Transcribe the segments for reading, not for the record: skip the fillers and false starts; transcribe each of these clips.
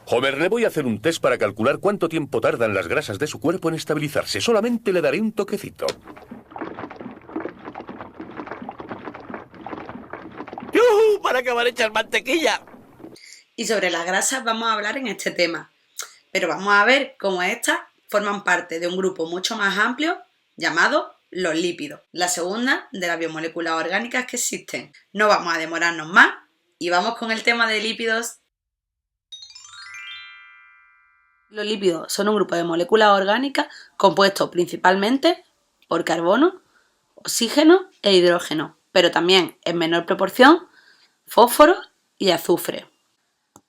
Homer, le voy a hacer un test para calcular cuánto tiempo tardan las grasas de su cuerpo en estabilizarse. Solamente le daré un toquecito. ¡Yujú! Para acabar de echar mantequilla. Y sobre las grasas vamos a hablar en este tema, pero vamos a ver cómo estas forman parte de un grupo mucho más amplio llamado los lípidos, la segunda de las biomoléculas orgánicas que existen. No vamos a demorarnos más y vamos con el tema de lípidos. Los lípidos son un grupo de moléculas orgánicas compuestos principalmente por carbono, oxígeno e hidrógeno, pero también en menor proporción fósforo y azufre.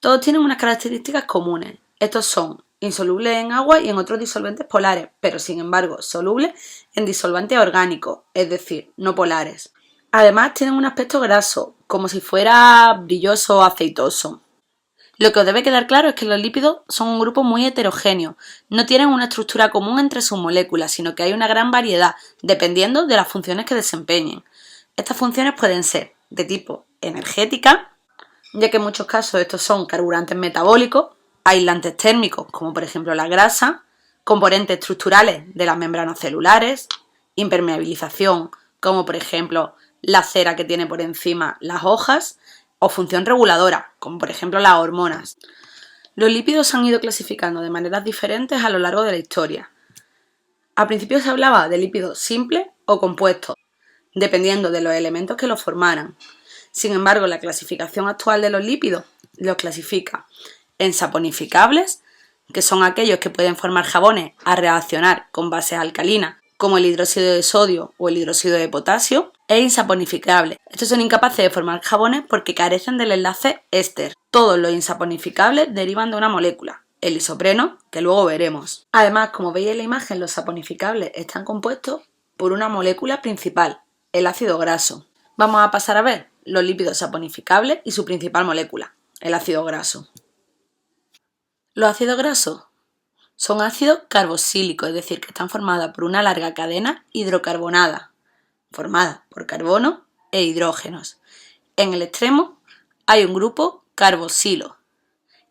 Todos tienen unas características comunes. Estos son insolubles en agua y en otros disolventes polares, pero sin embargo solubles en disolventes orgánicos, es decir, no polares. Además tienen un aspecto graso, como si fuera brilloso o aceitoso. Lo que os debe quedar claro es que los lípidos son un grupo muy heterogéneo, no tienen una estructura común entre sus moléculas, sino que hay una gran variedad, dependiendo de las funciones que desempeñen. Estas funciones pueden ser de tipo energética, ya que en muchos casos estos son carburantes metabólicos, aislantes térmicos, como por ejemplo la grasa, componentes estructurales de las membranas celulares, impermeabilización, como por ejemplo la cera que tiene por encima las hojas, o función reguladora, como por ejemplo las hormonas. Los lípidos se han ido clasificando de maneras diferentes a lo largo de la historia. Al principio se hablaba de lípidos simples o compuestos, dependiendo de los elementos que los formaran. Sin embargo, la clasificación actual de los lípidos los clasifica en saponificables, que son aquellos que pueden formar jabones a reaccionar con bases alcalinas, como el hidróxido de sodio o el hidróxido de potasio, e insaponificables. Estos son incapaces de formar jabones porque carecen del enlace éster. Todos los insaponificables derivan de una molécula, el isopreno, que luego veremos. Además, como veis en la imagen, los saponificables están compuestos por una molécula principal, el ácido graso. Vamos a pasar a ver los lípidos saponificables y su principal molécula, el ácido graso. Los ácidos grasos son ácidos carboxílicos, es decir, que están formados por una larga cadena hidrocarbonada, formada por carbono e hidrógenos. En el extremo hay un grupo carboxilo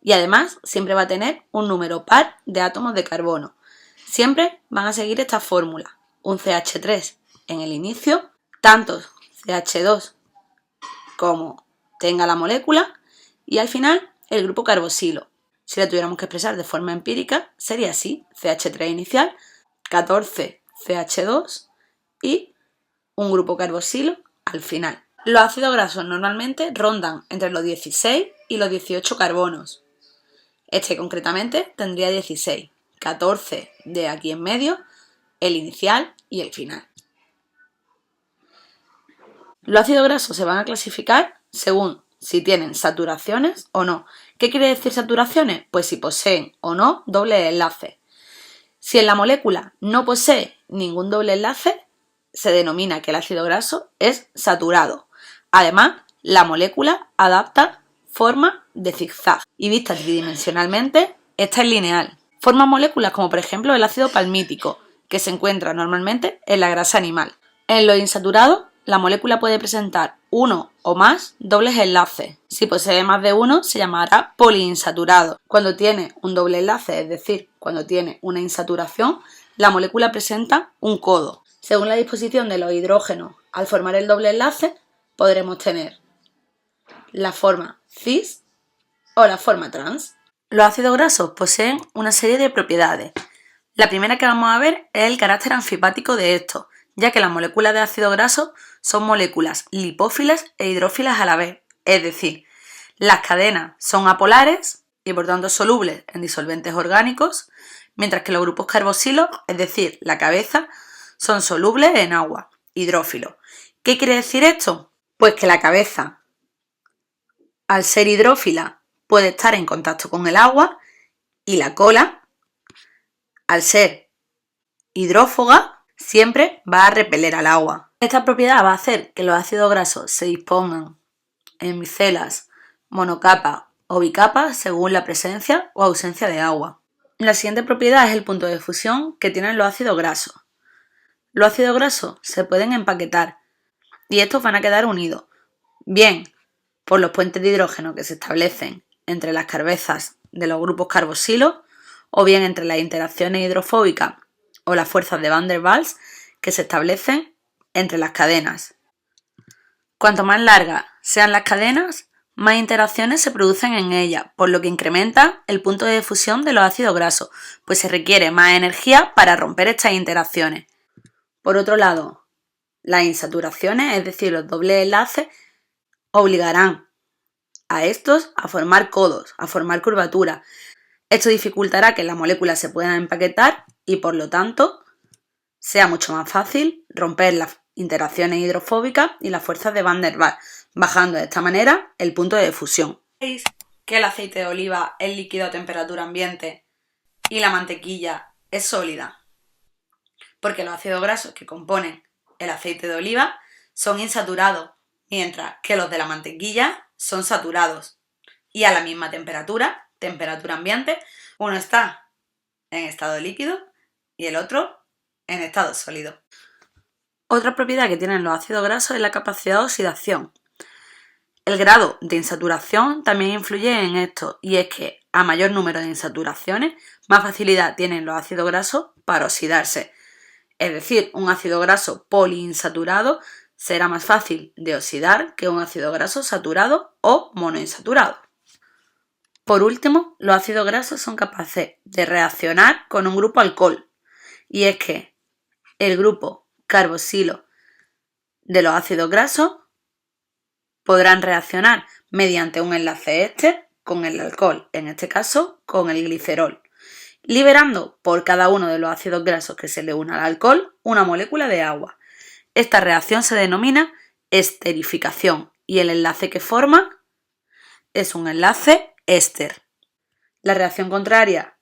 y además siempre va a tener un número par de átomos de carbono. Siempre van a seguir esta fórmula, un CH3 en el inicio, tantos CH2 como tenga la molécula y al final el grupo carboxilo. Si la tuviéramos que expresar de forma empírica, sería así: CH3 inicial, 14 CH2 y un grupo carboxilo al final. Los ácidos grasos normalmente rondan entre los 16 y los 18 carbonos. Este concretamente tendría 16, 14 de aquí en medio, el inicial y el final. Los ácidos grasos se van a clasificar según si tienen saturaciones o no. ¿Qué quiere decir saturaciones? Pues si poseen o no doble enlace. Si en la molécula no posee ningún doble enlace, se denomina que el ácido graso es saturado. Además, la molécula adapta forma de zigzag y vista tridimensionalmente, esta es lineal. Forma moléculas como por ejemplo el ácido palmítico, que se encuentra normalmente en la grasa animal. En los insaturados, la molécula puede presentar uno o más dobles enlaces. Si posee más de uno, se llamará poliinsaturado. Cuando tiene un doble enlace, es decir, cuando tiene una insaturación, la molécula presenta un codo. Según la disposición de los hidrógenos al formar el doble enlace, podremos tener la forma cis o la forma trans. Los ácidos grasos poseen una serie de propiedades. La primera que vamos a ver es el carácter anfipático de estos, ya que las moléculas de ácido graso son moléculas lipófilas e hidrófilas a la vez, es decir, las cadenas son apolares y por tanto solubles en disolventes orgánicos, mientras que los grupos carboxilos, es decir, la cabeza, son solubles en agua, hidrófilos. ¿Qué quiere decir esto? Pues que la cabeza, al ser hidrófila, puede estar en contacto con el agua y la cola, al ser hidrófoga, siempre va a repeler al agua. Esta propiedad va a hacer que los ácidos grasos se dispongan en micelas, monocapa o bicapa según la presencia o ausencia de agua. La siguiente propiedad es el punto de fusión que tienen los ácidos grasos. Los ácidos grasos se pueden empaquetar y estos van a quedar unidos, bien por los puentes de hidrógeno que se establecen entre las cabezas de los grupos carboxilo, o bien entre las interacciones hidrofóbicas o las fuerzas de Van der Waals que se establecen entre las cadenas. Cuanto más largas sean las cadenas, más interacciones se producen en ellas, por lo que incrementa el punto de fusión de los ácidos grasos, pues se requiere más energía para romper estas interacciones. Por otro lado, las insaturaciones, es decir, los dobles enlaces, obligarán a estos a formar codos, a formar curvaturas. Esto dificultará que las moléculas se puedan empaquetar y, por lo tanto, sea mucho más fácil romper las interacciones hidrofóbicas y las fuerzas de Van der Waals, bajando de esta manera el punto de fusión. ¿Sabéis que el aceite de oliva es líquido a temperatura ambiente y la mantequilla es sólida? Porque los ácidos grasos que componen el aceite de oliva son insaturados, mientras que los de la mantequilla son saturados. Y a la misma temperatura, temperatura ambiente, uno está en estado líquido y el otro en estado sólido. Otra propiedad que tienen los ácidos grasos es la capacidad de oxidación. El grado de insaturación también influye en esto, y es que a mayor número de insaturaciones, más facilidad tienen los ácidos grasos para oxidarse. Es decir, un ácido graso poliinsaturado será más fácil de oxidar que un ácido graso saturado o monoinsaturado. Por último, los ácidos grasos son capaces de reaccionar con un grupo alcohol, y es que el grupo carboxilo de los ácidos grasos podrán reaccionar mediante un enlace éster con el alcohol, en este caso con el glicerol, liberando por cada uno de los ácidos grasos que se le una al alcohol una molécula de agua. Esta reacción se denomina esterificación y el enlace que forma es un enlace éster. La reacción contraria,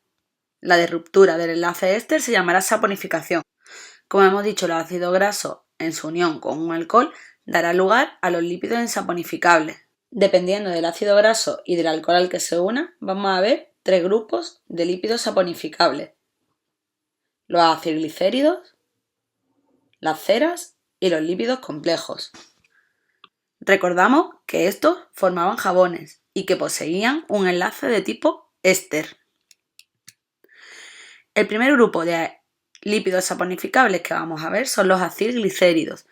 la de ruptura del enlace éster, se llamará saponificación. Como hemos dicho, los ácidos grasos en su unión con un alcohol dará lugar a los lípidos insaponificables. Dependiendo del ácido graso y del alcohol al que se una, vamos a ver tres grupos de lípidos saponificables: los acilglicéridos, las ceras y los lípidos complejos. Recordamos que estos formaban jabones y que poseían un enlace de tipo éster. El primer grupo de lípidos saponificables que vamos a ver son los acilglicéridos.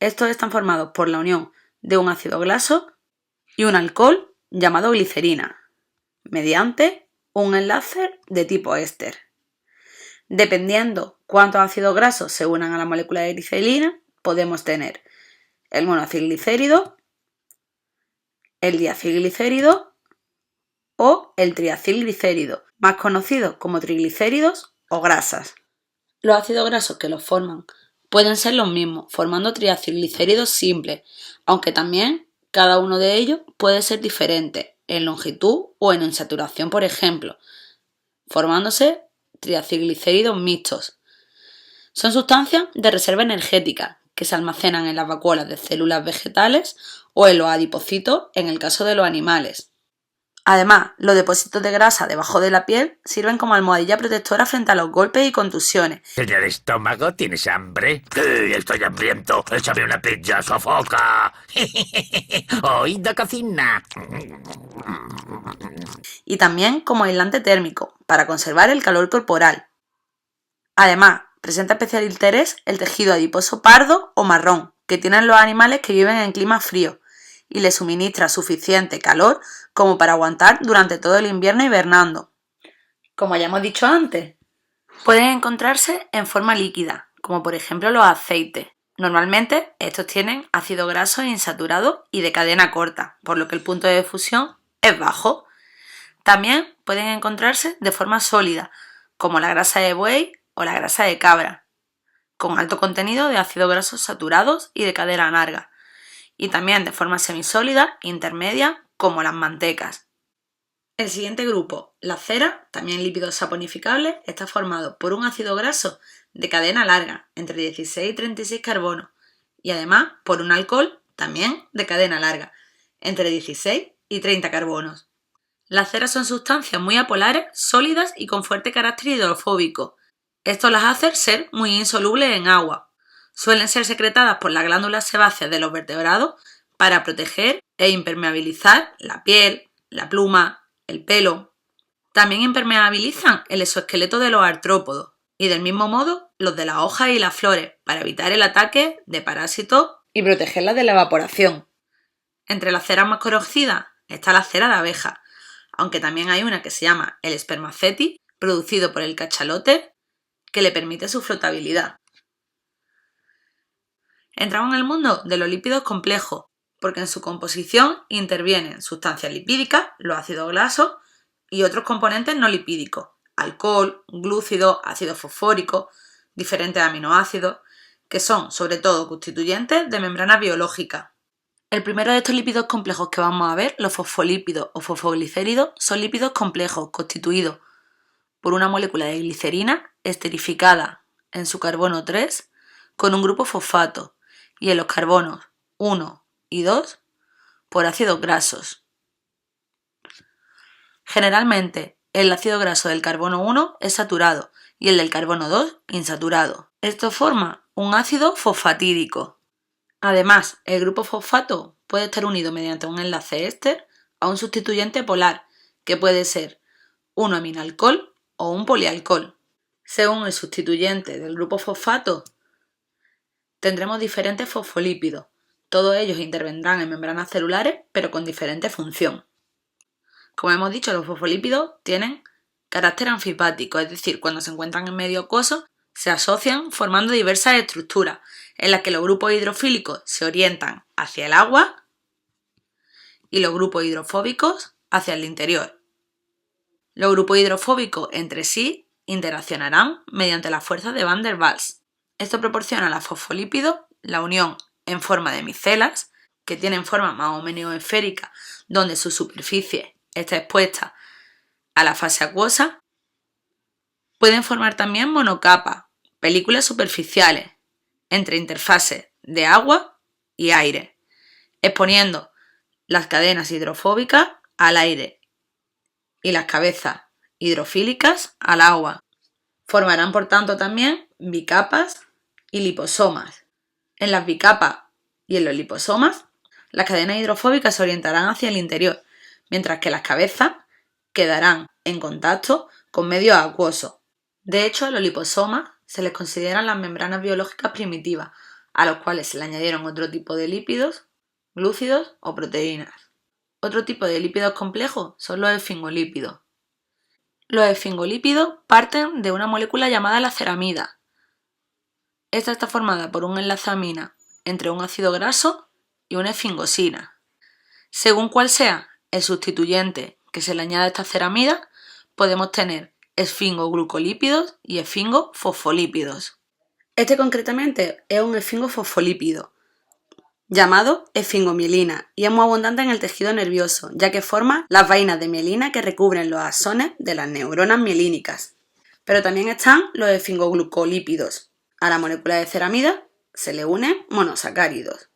Estos están formados por la unión de un ácido graso y un alcohol llamado glicerina, mediante un enlace de tipo éster. Dependiendo cuántos ácidos grasos se unan a la molécula de glicerina, podemos tener el monoacilglicérido, el diacilglicérido o el triacilglicérido, más conocidos como triglicéridos o grasas. Los ácidos grasos que los forman pueden ser los mismos, formando triacilglicéridos simples, aunque también cada uno de ellos puede ser diferente en longitud o en insaturación, por ejemplo, formándose triacilglicéridos mixtos. Son sustancias de reserva energética que se almacenan en las vacuolas de células vegetales o en los adipocitos en el caso de los animales. Además, los depósitos de grasa debajo de la piel sirven como almohadilla protectora frente a los golpes y contusiones. ¿Señor estómago, tienes hambre? Sí, estoy hambriento. Échame una pizza, sofoca. Oído cocina. Y también como aislante térmico, para conservar el calor corporal. Además, presenta especial interés el tejido adiposo pardo o marrón que tienen los animales que viven en climas fríos y les suministra suficiente calor como para aguantar durante todo el invierno hibernando. Como ya hemos dicho antes, pueden encontrarse en forma líquida, como por ejemplo los aceites. Normalmente estos tienen ácido graso insaturado y de cadena corta, por lo que el punto de fusión es bajo. También pueden encontrarse de forma sólida, como la grasa de buey o la grasa de cabra, con alto contenido de ácidos grasos saturados y de cadena larga, y también de forma semisólida, intermedia, como las mantecas. El siguiente grupo, la cera, también lípidos saponificables, está formado por un ácido graso de cadena larga, entre 16 y 36 carbonos, y además por un alcohol, también de cadena larga, entre 16 y 30 carbonos. Las ceras son sustancias muy apolares, sólidas y con fuerte carácter hidrofóbico. Esto las hace ser muy insolubles en agua. Suelen ser secretadas por las glándulas sebáceas de los vertebrados para proteger e impermeabilizar la piel, la pluma, el pelo. También impermeabilizan el exoesqueleto de los artrópodos y del mismo modo los de las hojas y las flores para evitar el ataque de parásitos y protegerlas de la evaporación. Entre las ceras más conocidas está la cera de abeja, aunque también hay una que se llama el spermaceti, producido por el cachalote, que le permite su flotabilidad. Entramos en el mundo de los lípidos complejos, porque en su composición intervienen sustancias lipídicas, los ácidos grasos, y otros componentes no lipídicos, alcohol, glúcidos, ácido fosfórico, diferentes aminoácidos, que son sobre todo constituyentes de membranas biológicas. El primero de estos lípidos complejos que vamos a ver, los fosfolípidos o fosfoglicéridos, son lípidos complejos constituidos por una molécula de glicerina esterificada en su carbono 3 con un grupo fosfato y en los carbonos 1 y 2 por ácidos grasos. Generalmente, el ácido graso del carbono 1 es saturado y el del carbono 2 insaturado. Esto forma un ácido fosfatídico. Además, el grupo fosfato puede estar unido mediante un enlace éster a un sustituyente polar, que puede ser un aminalcohol o un polialcohol. Según el sustituyente del grupo fosfato, tendremos diferentes fosfolípidos. Todos ellos intervendrán en membranas celulares, pero con diferente función. Como hemos dicho, los fosfolípidos tienen carácter anfipático, es decir, cuando se encuentran en medio acuoso, se asocian formando diversas estructuras, en las que los grupos hidrofílicos se orientan hacia el agua y los grupos hidrofóbicos hacia el interior. Los grupos hidrofóbicos entre sí interaccionarán mediante la fuerza de Van der Waals. Esto proporciona a los fosfolípidos la unión en forma de micelas, que tienen forma más o menos esférica, donde su superficie está expuesta a la fase acuosa. Pueden formar también monocapas, películas superficiales, entre interfaces de agua y aire, exponiendo las cadenas hidrofóbicas al aire y las cabezas hidrofílicas al agua. Formarán por tanto también bicapas y liposomas. En las bicapas y en los liposomas, las cadenas hidrofóbicas se orientarán hacia el interior, mientras que las cabezas quedarán en contacto con medios acuosos. De hecho, a los liposomas se les consideran las membranas biológicas primitivas, a los cuales se le añadieron otro tipo de lípidos, glúcidos o proteínas. Otro tipo de lípidos complejos son los esfingolípidos. Los esfingolípidos parten de una molécula llamada la ceramida. Esta está formada por un enlace amina entre un ácido graso y una esfingosina. Según cuál sea el sustituyente que se le añade a esta ceramida, podemos tener esfingoglucolípidos y esfingofosfolípidos. Este concretamente es un esfingofosfolípido llamado esfingomielina y es muy abundante en el tejido nervioso, ya que forma las vainas de mielina que recubren los axones de las neuronas mielínicas. Pero también están los esfingoglucolípidos. A la molécula de ceramida se le unen monosacáridos.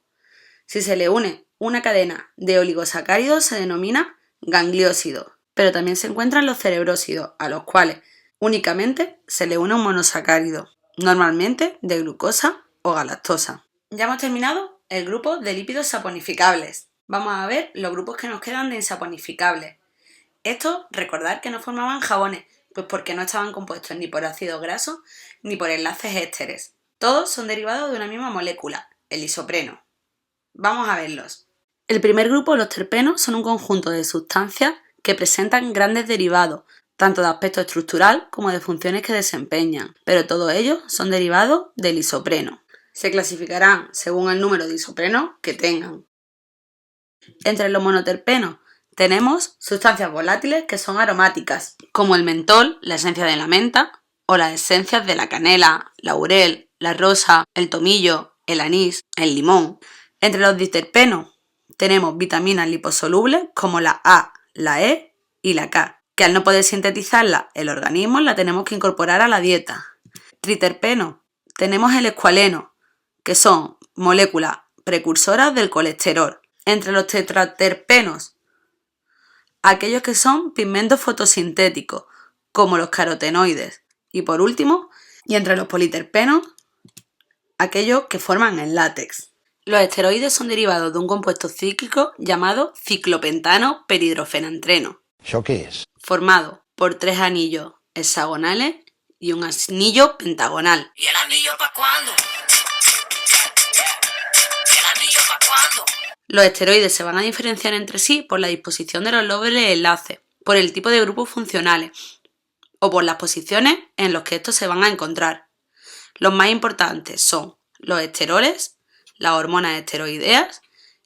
Si se le une una cadena de oligosacáridos se denomina gangliósido, pero también se encuentran los cerebrósidos, a los cuales únicamente se le une un monosacárido, normalmente de glucosa o galactosa. Ya hemos terminado el grupo de lípidos saponificables. Vamos a ver los grupos que nos quedan de insaponificables. Estos, recordad que no formaban jabones, pues porque no estaban compuestos ni por ácidos grasos ni por enlaces ésteres. Todos son derivados de una misma molécula, el isopreno. Vamos a verlos. El primer grupo, los terpenos, son un conjunto de sustancias que presentan grandes derivados, tanto de aspecto estructural como de funciones que desempeñan, pero todos ellos son derivados del isopreno. Se clasificarán según el número de isoprenos que tengan. Entre los monoterpenos tenemos sustancias volátiles que son aromáticas, como el mentol, la esencia de la menta, o las esencias de la canela, laurel, la rosa, el tomillo, el anís, el limón. Entre los diterpenos tenemos vitaminas liposolubles como la A, la E y la K, que al no poder sintetizarla el organismo la tenemos que incorporar a la dieta. Triterpenos tenemos el escualeno, que son moléculas precursoras del colesterol. Entre los tetraterpenos, aquellos que son pigmentos fotosintéticos, como los carotenoides. Y por último, y entre los politerpenos, aquellos que forman el látex. Los esteroides son derivados de un compuesto cíclico llamado ciclopentano peridrofenantreno. ¿Eso qué es? Formado por por 3 anillos hexagonales y un anillo pentagonal. ¿Y el anillo para cuándo? ¿Y el anillo para cuándo? Los esteroides se van a diferenciar entre sí por la disposición de los dobles enlaces, por el tipo de grupos funcionales o por las posiciones en las que estos se van a encontrar. Los más importantes son los esteroles, las hormonas esteroideas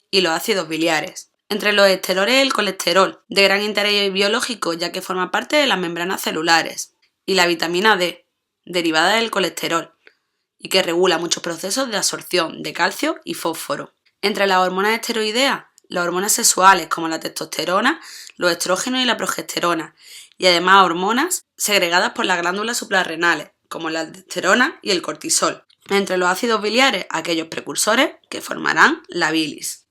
y los ácidos biliares. Entre los esteroles el colesterol, de gran interés biológico ya que forma parte de las membranas celulares, y la vitamina D, derivada del colesterol, y que regula muchos procesos de absorción de calcio y fósforo. Entre las hormonas esteroideas, las hormonas sexuales como la testosterona, los estrógenos y la progesterona, y además hormonas segregadas por las glándulas suprarrenales, como la aldosterona y el cortisol. Entre los ácidos biliares, aquellos precursores que formarán la bilis.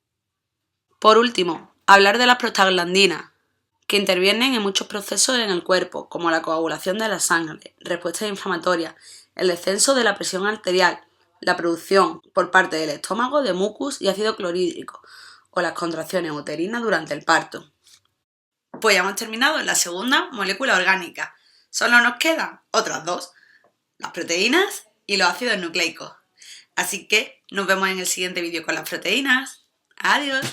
Por último, hablar de las prostaglandinas, que intervienen en muchos procesos en el cuerpo, como la coagulación de la sangre, respuestas inflamatorias, el descenso de la presión arterial, la producción por parte del estómago de mucus y ácido clorhídrico, o las contracciones uterinas durante el parto. Pues ya hemos terminado la segunda molécula orgánica. Solo nos quedan otras dos, las proteínas y los ácidos nucleicos. Así que nos vemos en el siguiente vídeo con las proteínas. ¡Adiós!